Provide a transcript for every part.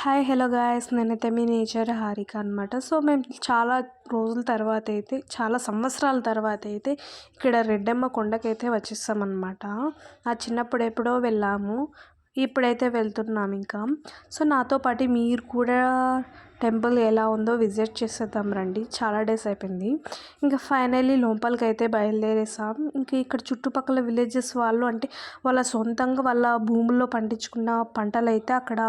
Hi hello guys, నేనైతే మీ nature Harika అనమాట. So మేము చాలా రోజుల తర్వాత అయితే, చాలా సంవత్సరాల తర్వాత అయితే ఇక్కడ రెడ్డమ్మ కొండకైతే వచ్చేసామన్నమాట. ఆ చిన్నప్పుడు ఎప్పుడో వెళ్ళాము, ఇప్పుడైతే వెళ్తున్నాం ఇంకా. సో నాతో పాటు మీరు కూడా టెంపుల్ ఎలా ఉందో విజిట్ చేసేద్దాం రండి. చాలా డేస్ అయిపోయింది. ఇంకా ఫైనల్లీ లోపలికి అయితే బయలుదేరేసాం. ఇంకా ఇక్కడ చుట్టుపక్కల విలేజెస్ వాళ్ళు, అంటే వాళ్ళ సొంతంగా వాళ్ళ భూముల్లో పండించుకున్న పంటలు అయితే అక్కడ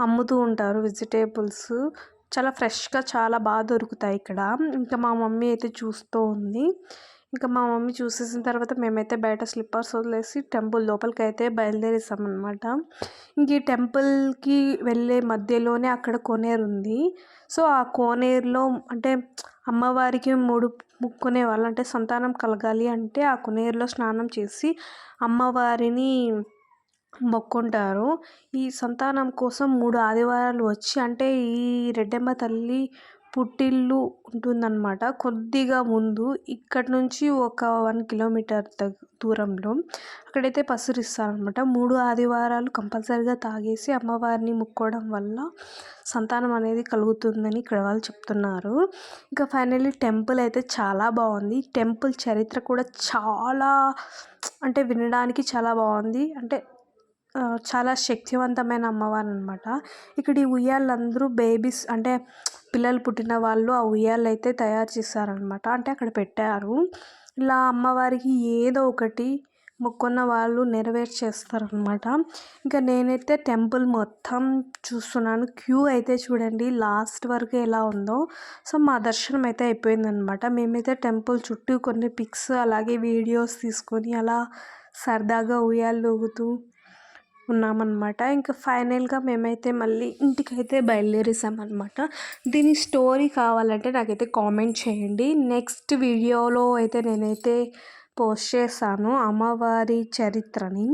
అమ్ముతూ ఉంటారు. వెజిటేబుల్స్ చాలా ఫ్రెష్గా, చాలా బాగా దొరుకుతాయి ఇక్కడ. ఇంకా మా మమ్మీ అయితే చూస్తూ ఉంది. ఇంకా మా మమ్మీ చూసేసిన తర్వాత మేమైతే బయట స్లిప్పర్స్ వదిలేసి టెంపుల్ లోపలికి అయితే బయలుదేరేసామన్నమాట. ఇంక ఈ టెంపుల్కి వెళ్ళే మధ్యలోనే అక్కడ కోనేరు ఉంది. సో ఆ కోనేరులో అంటే అమ్మవారికి ముక్కునే వాళ్ళు, అంటే సంతానం కలగాలి అంటే ఆ కోనేరులో స్నానం చేసి అమ్మవారిని మొక్కుంటారు. ఈ సంతానం కోసం 3 ఆదివారాలు వచ్చి, అంటే ఈ రెడ్డమ్మ తల్లి పుట్టిల్లు ఉంటుందన్నమాట కొద్దిగా ముందు. ఇక్కడి నుంచి ఒక 1 కిలోమీటర్ దూరంలో అక్కడైతే పసురిస్తారనమాట. 3 ఆదివారాలు కంపల్సరీగా తాగేసి అమ్మవారిని ముక్కోవడం వల్ల సంతానం అనేది కలుగుతుందని ఇక్కడ వాళ్ళు చెప్తున్నారు. ఇంకా ఫైనల్లీ టెంపుల్ అయితే చాలా బాగుంది. టెంపుల్ చరిత్ర కూడా చాలా, అంటే వినడానికి చాలా బాగుంది. అంటే చాలా శక్తివంతమైన అమ్మవారు అనమాట. ఇక్కడ ఈ ఉయ్యాలందరూ బేబీస్, అంటే పిల్లలు పుట్టిన వాళ్ళు ఆ ఉయ్యాలు అయితే తయారు చేస్తారనమాట. అంటే అక్కడ పెట్టారు. ఇలా అమ్మవారికి ఏదో ఒకటి మొక్కున్న వాళ్ళు నెరవేర్చేస్తారనమాట. ఇంకా నేనైతే టెంపుల్ మొత్తం చూస్తున్నాను. క్యూ అయితే చూడండి లాస్ట్ వరకు ఎలా ఉందో. సో మా దర్శనం అయితే అయిపోయిందనమాట. మేమైతే టెంపుల్ చుట్టూ కొన్ని పిక్స్ అలాగే వీడియోస్ తీసుకొని అలా సరదాగా ఉయ్యాలు ఊగుతూ ఉన్నామన్నమాట. ఇంకా ఫైనల్గా మేమైతే మళ్ళీ ఇంటికైతే బయలుదేరేసామన్నమాట. దీని స్టోరీ కావాలంటే నాకైతే కామెంట్ చేయండి. నెక్స్ట్ వీడియోలో అయితే నేనైతే పోస్ట్ చేస్తాను అమ్మవారి చరిత్రని.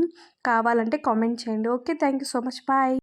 కావాలంటే కామెంట్ చేయండి. Okay, thank you so much, bye.